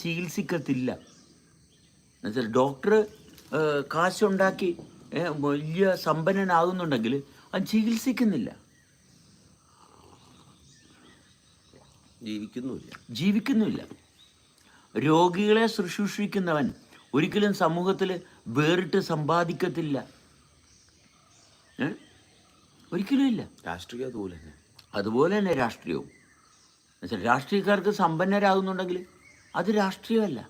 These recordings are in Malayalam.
ചികിത്സിക്കത്തില്ല. എന്നുവെച്ചാൽ ഡോക്ടർ കാശുണ്ടാക്കി വലിയ സമ്പന്നനാകുന്നുണ്ടെങ്കിൽ അത് ചികിത്സിക്കുന്നില്ല, ജീവിക്കുന്നില്ല. രോഗികളെ ശുശ്രൂഷിക്കുന്നവൻ ഒരിക്കലും സമൂഹത്തിൽ വേറിട്ട് സമ്പാദിക്കത്തില്ല, ഒരിക്കലും ഇല്ല. രാഷ്ട്രീയം അതുപോലെ തന്നെ രാഷ്ട്രീയവും. എന്നുവെച്ചാൽ രാഷ്ട്രീയക്കാർക്ക് സമ്പന്നരാകുന്നുണ്ടെങ്കിൽ അത് രാഷ്ട്രീയമല്ല,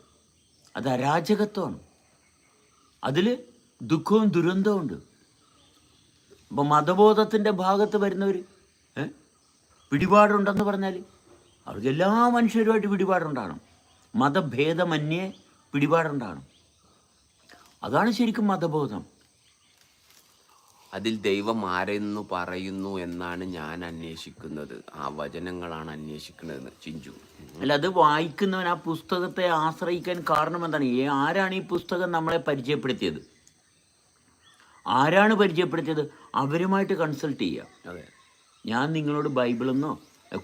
അത് അരാജകത്വമാണ്. അതിൽ ദുഃഖവും ദുരന്തവും ഉണ്ട്. അപ്പം മതബോധത്തിൻ്റെ ഭാഗത്ത് വരുന്നവർ പിടിപാടുണ്ടെന്ന് പറഞ്ഞാൽ അവർക്ക് എല്ലാ മനുഷ്യരുമായിട്ട് പിടിപാടുണ്ടാകണം, മതഭേദമന്യേ പിടിപാടുണ്ടാകണം. അതാണ് ശരിക്കും മതബോധം. അതിൽ ദൈവം ആരെന്നു പറയുന്നു എന്നാണ് ഞാൻ അന്വേഷിക്കുന്നത്. ആ വചനങ്ങളാണ് അന്വേഷിക്കുന്നത് ചിഞ്ചു. അല്ല, അത് വായിക്കുന്നവൻ ആ പുസ്തകത്തെ ആശ്രയിക്കാൻ കാരണം എന്താണ്? ആരാണ് ഈ പുസ്തകം നമ്മളെ പരിചയപ്പെടുത്തിയത്? ആരാണ് പരിചയപ്പെടുത്തിയത്? അവരുമായിട്ട് കൺസൾട്ട് ചെയ്യുക. അതെ, ഞാൻ നിങ്ങളോട് ബൈബിളെന്നോ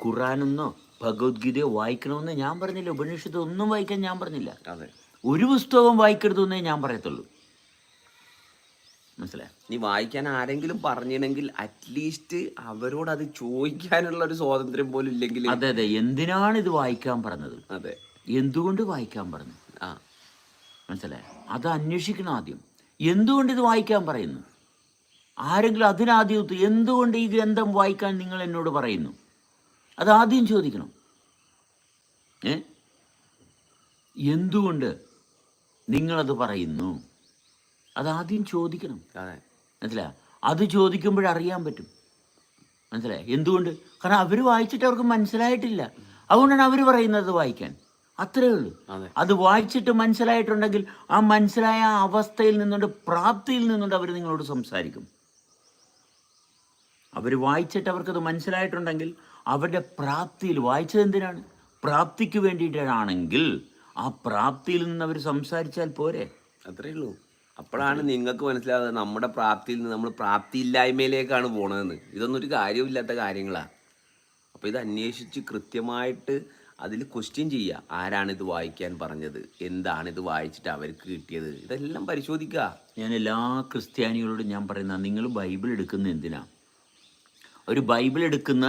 ഖുറാനെന്നോ ഭഗവത്ഗീതയോ വായിക്കണമെന്ന് ഞാൻ പറഞ്ഞില്ല. ഉപനിഷത്ത് ഒന്നും വായിക്കാൻ ഞാൻ പറഞ്ഞില്ല. അതെ, ഒരു പുസ്തകവും വായിക്കരുതെന്നേ ഞാൻ പറയത്തുള്ളൂ. മനസ്സിലായി? നീ വായിക്കാൻ ആരെങ്കിലും പറഞ്ഞില്ലെങ്കിൽ അറ്റ്ലീസ്റ്റ് അവരോട് അത് ചോദിക്കാനുള്ള ഒരു സ്വാതന്ത്ര്യം പോലും ഇല്ലെങ്കിൽ. അതെ അതെ, എന്തിനാണ് ഇത് വായിക്കാൻ പറഞ്ഞത്? അതെ, എന്തുകൊണ്ട് വായിക്കാൻ പറഞ്ഞു? മനസ്സിലായി? അത് അന്വേഷിക്കണം ആദ്യം. എന്തുകൊണ്ട് ഇത് വായിക്കാൻ പറയുന്നു? ആരെങ്കിലും അതിനാദ്യം എന്തുകൊണ്ട് ഈ ഗ്രന്ഥം വായിക്കാൻ നിങ്ങൾ എന്നോട് പറയുന്നു? അതാദ്യം ചോദിക്കണം. എന്തുകൊണ്ട് നിങ്ങളത് പറയുന്നു? അതാദ്യം ചോദിക്കണം. മനസ്സിലായി? അത് ചോദിക്കുമ്പോഴറിയാൻ പറ്റും. മനസ്സിലായി? എന്തുകൊണ്ട്? കാരണം അവർ വായിച്ചിട്ട് അവർക്ക് മനസ്സിലായിട്ടില്ല, അതുകൊണ്ടാണ് അവർ പറയുന്നത് വായിക്കാൻ. അത്രേ ഉള്ളൂ. അത് വായിച്ചിട്ട് മനസ്സിലായിട്ടുണ്ടെങ്കിൽ ആ മനസ്സിലായ അവസ്ഥയിൽ നിന്നുകൊണ്ട്, പ്രാപ്തിയിൽ നിന്നുകൊണ്ട് അവർ നിങ്ങളോട് സംസാരിക്കും. അവർ വായിച്ചിട്ട് അവർക്കത് മനസ്സിലായിട്ടുണ്ടെങ്കിൽ അവരുടെ പ്രാപ്തിയിൽ, വായിച്ചത് എന്തിനാണ്? പ്രാപ്തിക്ക് വേണ്ടിയിട്ടാണെങ്കിൽ ആ പ്രാപ്തിയിൽ നിന്ന് അവർ സംസാരിച്ചാൽ പോരെ? അത്രേ ഉള്ളൂ. അപ്പോഴാണ് നിങ്ങൾക്ക് മനസ്സിലാകുന്നത് നമ്മുടെ പ്രാപ്തിയിൽ നിന്ന് നമ്മൾ പ്രാപ്തിയില്ലായ്മയിലേക്കാണ് പോണതെന്ന്. ഇതൊന്നും ഒരു കാര്യമില്ലാത്ത കാര്യങ്ങളാണ്. അപ്പോൾ ഇത് അന്വേഷിച്ച് കൃത്യമായിട്ട് അതിൽ ക്വസ്റ്റ്യൻ ചെയ്യുക. ആരാണിത് വായിക്കാൻ പറഞ്ഞത്? എന്താണിത് വായിച്ചിട്ട് അവർക്ക് കിട്ടിയത്? ഇതെല്ലാം പരിശോധിക്കുക. ഞാൻ എല്ലാ ക്രിസ്ത്യാനികളോടും ഞാൻ പറയുന്ന, നിങ്ങൾ ബൈബിൾ എടുക്കുന്ന എന്തിനാ? ഒരു ബൈബിൾ എടുക്കുന്ന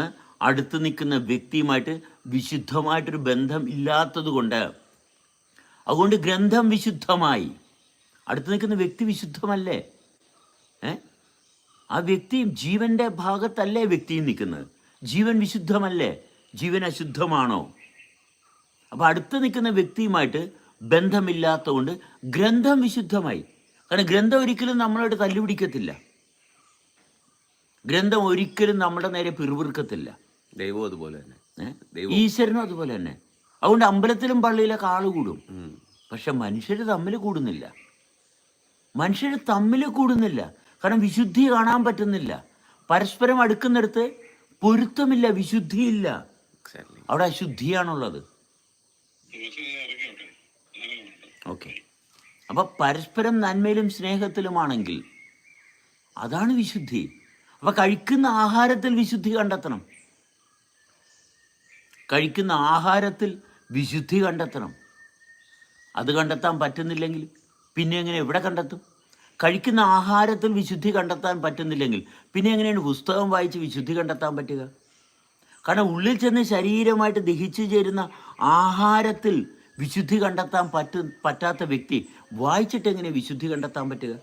അടുത്ത് നിൽക്കുന്ന വ്യക്തിയുമായിട്ട് വിശുദ്ധമായിട്ടൊരു ബന്ധം ഇല്ലാത്തത് കൊണ്ട്, അതുകൊണ്ട് ഗ്രന്ഥം വിശുദ്ധമായി. അടുത്ത് നിൽക്കുന്ന വ്യക്തി വിശുദ്ധമല്ലേ? ആ വ്യക്തി ജീവൻ്റെ ഭാഗത്തല്ലേ വ്യക്തിയും നിൽക്കുന്നത്? ജീവൻ വിശുദ്ധമല്ലേ? ജീവൻ അശുദ്ധമാണോ? അപ്പോൾ അടുത്ത് നിൽക്കുന്ന വ്യക്തിയുമായിട്ട് ബന്ധമില്ലാത്തതുകൊണ്ട് ഗ്രന്ഥം വിശുദ്ധമായി. കാരണം ഗ്രന്ഥം ഒരിക്കലും നമ്മളോട് തല്ലുപിടിക്കത്തില്ല, ഗ്രന്ഥം ഒരിക്കലും നമ്മുടെ നേരെ പിറുപിറുക്കത്തില്ല. ദൈവം അതുപോലെ തന്നെ, ഈശ്വരനും അതുപോലെ തന്നെ. അതുകൊണ്ട് അമ്പലത്തിലും പള്ളിയിലൊക്കെ ആള് കൂടും, പക്ഷെ മനുഷ്യർ തമ്മിൽ കൂടുന്നില്ല. കാരണം വിശുദ്ധി കാണാൻ പറ്റുന്നില്ല. പരസ്പരം അടുക്കുന്നിടത്ത് പൊരുത്തമില്ല, വിശുദ്ധിയില്ല. അവിടെ അശുദ്ധിയാണുള്ളത്. ഓക്കെ, അപ്പം പരസ്പരം നന്മയിലും സ്നേഹത്തിലുമാണെങ്കിൽ അതാണ് വിശുദ്ധി. അപ്പം കഴിക്കുന്ന ആഹാരത്തിൽ വിശുദ്ധി കണ്ടെത്തണം. അത് കണ്ടെത്താൻ പറ്റുന്നില്ലെങ്കിൽ പിന്നെ എങ്ങനെ എവിടെ കണ്ടെത്തും? കഴിക്കുന്ന ആഹാരത്തിൽ വിശുദ്ധി കണ്ടെത്താൻ പറ്റുന്നില്ലെങ്കിൽ പിന്നെ എങ്ങനെയാണ് പുസ്തകം വായിച്ച് വിശുദ്ധി കണ്ടെത്താൻ പറ്റുക? കാരണം ഉള്ളിൽ ചെന്ന് ശരീരമായിട്ട് ദഹിച്ചു ചേരുന്ന ആഹാരത്തിൽ വിശുദ്ധി കണ്ടെത്താൻ പറ്റാത്ത വ്യക്തി വായിച്ചിട്ട് എങ്ങനെ വിശുദ്ധി കണ്ടെത്താൻ പറ്റുക?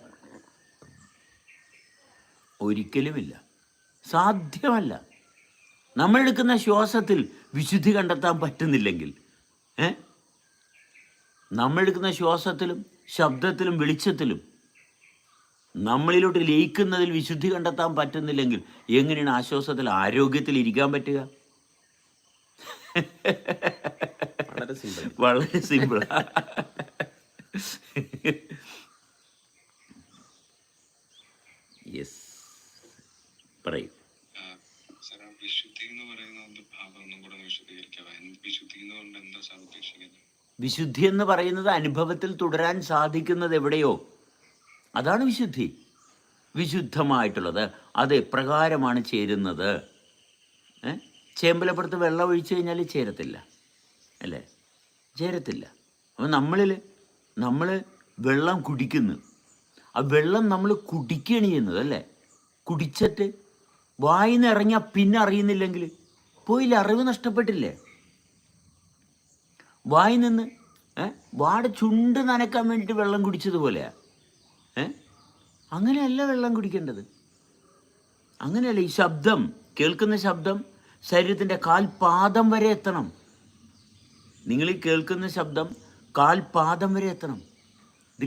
ഒരിക്കലുമില്ല, സാധ്യമല്ല. നമ്മളെടുക്കുന്ന ശ്വാസത്തിൽ വിശുദ്ധി കണ്ടെത്താൻ പറ്റുന്നില്ലെങ്കിൽ, നമ്മളെടുക്കുന്ന ശ്വാസത്തിലും ശബ്ദത്തിലും വെളിച്ചത്തിലും നമ്മളിലോട്ട് ലയിക്കുന്നതിൽ വിശുദ്ധി കണ്ടെത്താൻ പറ്റുന്നില്ലെങ്കിൽ എങ്ങനെയാണ് ആശ്വാസത്തിൽ, ആരോഗ്യത്തിൽ ഇരിക്കാൻ പറ്റുക? വളരെ സിമ്പിൾ. യെസ്, പറയും. വിശുദ്ധി എന്ന് പറയുന്നത് അനുഭവത്തിൽ തുടരാൻ സാധിക്കുന്നത് എവിടെയോ അതാണ് വിശുദ്ധി. വിശുദ്ധമായിട്ടുള്ളത് അത് എപ്രകാരമാണ് ചേരുന്നത്? ചേമ്പലപ്പുറത്ത് വെള്ളം ഒഴിച്ചു കഴിഞ്ഞാൽ ചേരത്തില്ല, അല്ലേ? ചേരത്തില്ല. അപ്പം നമ്മൾ വെള്ളം കുടിക്കുന്നു. ആ വെള്ളം നമ്മൾ കുടിക്കുകയാണ് ചെയ്യുന്നത് അല്ലേ. കുടിച്ചിട്ട് വായിന്ന് ഇറങ്ങിയാൽ പിന്നെ അറിയുന്നില്ലെങ്കിൽ പോയില്ല, അറിവ് നഷ്ടപ്പെട്ടില്ലേ. വായി നിന്ന് വാട ചുണ്ട് നനക്കാൻ വേണ്ടിയിട്ട് വെള്ളം കുടിച്ചതുപോലെയാ. അങ്ങനെയല്ല വെള്ളം കുടിക്കേണ്ടത്. അങ്ങനെയല്ല. ഈ ശബ്ദം, കേൾക്കുന്ന ശബ്ദം ശരീരത്തിൻ്റെ കാൽപാദം വരെ എത്തണം. നിങ്ങൾ ഈ കേൾക്കുന്ന ശബ്ദം കാൽപാദം വരെ എത്തണം. ഇത്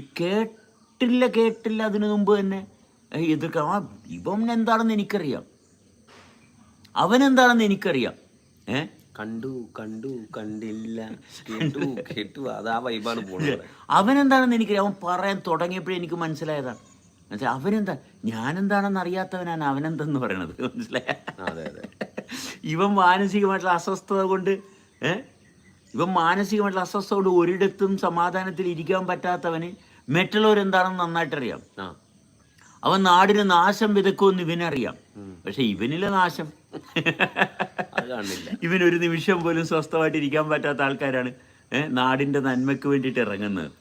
കേട്ടില്ല അതിനു മുമ്പ് തന്നെ എതിർക്കാം. ഇവൻ എന്താണെന്ന് എനിക്കറിയാം, അവനെന്താണെന്ന് എനിക്കറിയാം. കണ്ടു കണ്ടില്ല, കേട്ടു അതാ വൈബാണ് പോണത്. അവനെന്താണെന്ന് എനിക്കറിയാം. അവൻ പറയാൻ തുടങ്ങിയപ്പോഴേ എനിക്ക് മനസ്സിലായതാണ്. മനസ്സിലായി അവനെന്താ, ഞാനെന്താണെന്ന് അറിയാത്തവനാണ് അവനെന്തെന്ന് പറയണത്. മനസ്സിലായ? ഇവൻ മാനസികമായിട്ടുള്ള അസ്വസ്ഥത കൊണ്ട് ഒരിടത്തും സമാധാനത്തിൽ ഇരിക്കാൻ പറ്റാത്തവന് മറ്റുള്ളവരെന്താണെന്ന് നന്നായിട്ടറിയാം. അവൻ നാടിന് നാശം വിതക്കുമെന്ന് ഇവനറിയാം. പക്ഷെ ഇവനിലെ നാശം ഇവനൊരു നിമിഷം പോലും സ്വസ്ഥമായിട്ട് ഇരിക്കാൻ പറ്റാത്ത ആൾക്കാരാണ് നാടിന്റെ നന്മയ്ക്ക് വേണ്ടിയിട്ട് ഇറങ്ങുന്നത്.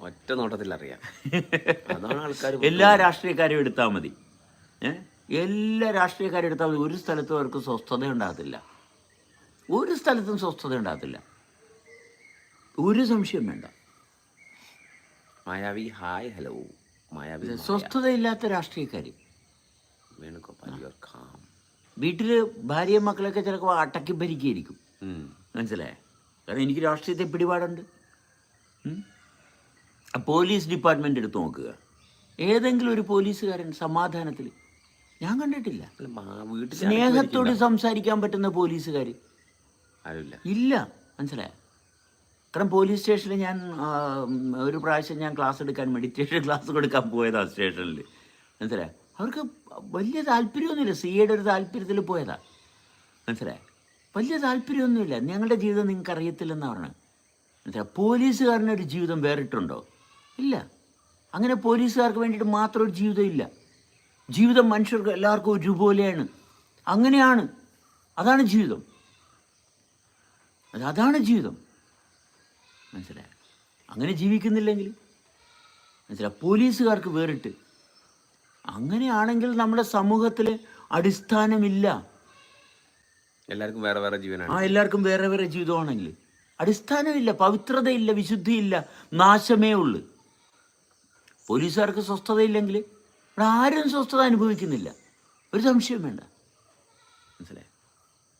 ഒറ്റ നോട്ടത്തിൽ അറിയാം. അതാണ് ആൾക്കാർ. എല്ലാ രാഷ്ട്രീയക്കാരും എടുത്താൽ മതി, എല്ലാ രാഷ്ട്രീയക്കാരും എടുത്താൽ മതി. ഒരു സ്ഥലത്തും അവർക്ക് സ്വസ്ഥത ഉണ്ടാകത്തില്ല. ഒരു സ്ഥലത്തും സ്വസ്ഥത ഉണ്ടാകത്തില്ല. ഒരു സംശയം വേണ്ട. മായാവി ഹായ് ഹലോ. മായാവി സ്വസ്ഥതയില്ലാത്ത രാഷ്ട്രീയക്കാർ. വേണുഗോപാൽ വീട്ടിൽ ഭാര്യയും മക്കളൊക്കെ ചിലപ്പോൾ അടക്കി ഭരിക്കുകയായിരിക്കും. മനസ്സിലായേ? കാരണം എനിക്ക് രാഷ്ട്രീയത്തെ പിടിപാടുണ്ട്. പോലീസ് ഡിപ്പാർട്ട്മെൻ്റ് എടുത്ത് നോക്കുക. ഏതെങ്കിലും ഒരു പോലീസുകാരൻ സമാധാനത്തിൽ ഞാൻ കണ്ടിട്ടില്ല. സ്നേഹത്തോട് സംസാരിക്കാൻ പറ്റുന്ന പോലീസുകാർ ഇല്ല. മനസ്സിലായ? കാരണം പോലീസ് സ്റ്റേഷനിൽ ഞാൻ ഒരു പ്രാവശ്യം ഞാൻ ക്ലാസ് എടുക്കാൻ മെഡിറ്റേഷൻ ക്ലാസ് കൊടുക്കാൻ പോയതാണ് സ്റ്റേഷനിൽ. മനസ്സിലായ? അവർക്ക് വലിയ താല്പര്യമൊന്നുമില്ല. സിയുടെ ഒരു താല്പര്യത്തിൽ പോയതാ. മനസ്സിലായ? വലിയ താല്പര്യമൊന്നുമില്ല. ഞങ്ങളുടെ ജീവിതം നിങ്ങൾക്ക് അറിയത്തില്ലെന്നാണ് പറഞ്ഞത്. മനസ്സിലായി? പോലീസുകാരനൊരു ജീവിതം വേറിട്ടുണ്ടോ? ഇല്ല. അങ്ങനെ പോലീസുകാർക്ക് വേണ്ടിയിട്ട് മാത്രം ഒരു ജീവിതം ഇല്ല. ജീവിതം മനുഷ്യർക്ക് എല്ലാവർക്കും ഒരുപോലെയാണ്. അങ്ങനെയാണ്. അതാണ് ജീവിതം. അതാണ് ജീവിതം. മനസ്സിലായ? അങ്ങനെ ജീവിക്കുന്നില്ലെങ്കിൽ മനസ്സിലായി? പോലീസുകാർക്ക് വേറിട്ട്. അങ്ങനെയാണെങ്കിൽ നമ്മുടെ സമൂഹത്തിൽ അടിസ്ഥാനമില്ല. എല്ലാവർക്കും വേറെ വേറെ ജീവനാണ്. എല്ലാവർക്കും വേറെ വേറെ ജീവിതമാണെങ്കിൽ അടിസ്ഥാനമില്ല, പവിത്രതയില്ല, വിശുദ്ധിയില്ല, നാശമേ ഉള്ളു. പോലീസുകാർക്ക് സ്വസ്ഥതയില്ലെങ്കിൽ ഇവിടെ ആരും സ്വസ്ഥത അനുഭവിക്കുന്നില്ല. ഒരു സംശയം വേണ്ട. മനസ്സിലായി?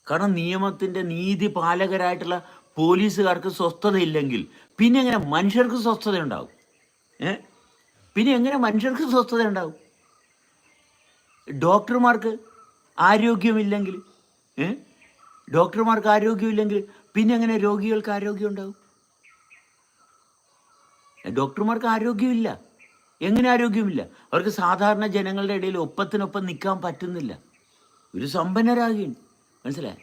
കാരണം നിയമത്തിൻ്റെ നീതി പാലകരായിട്ടുള്ള പോലീസുകാർക്ക് സ്വസ്ഥതയില്ലെങ്കിൽ പിന്നെ എങ്ങനെ മനുഷ്യർക്ക് സ്വസ്ഥത ഉണ്ടാവും? പിന്നെ എങ്ങനെ മനുഷ്യർക്ക് സ്വസ്ഥത ഉണ്ടാവും? ഡോക്ടർമാർക്ക് ആരോഗ്യമില്ലെങ്കിൽ പിന്നെ എങ്ങനെ രോഗികൾക്ക് ആരോഗ്യം ഉണ്ടാവും? ഡോക്ടർമാർക്ക് ആരോഗ്യമില്ല. എങ്ങനെ ആരോഗ്യമില്ല? അവർക്ക് സാധാരണ ജനങ്ങളുടെ ഇടയിൽ ഒപ്പത്തിനൊപ്പം നിൽക്കാൻ പറ്റുന്നില്ല. ഒരു സമ്പന്നരാകുകയാണ്. മനസ്സിലായി?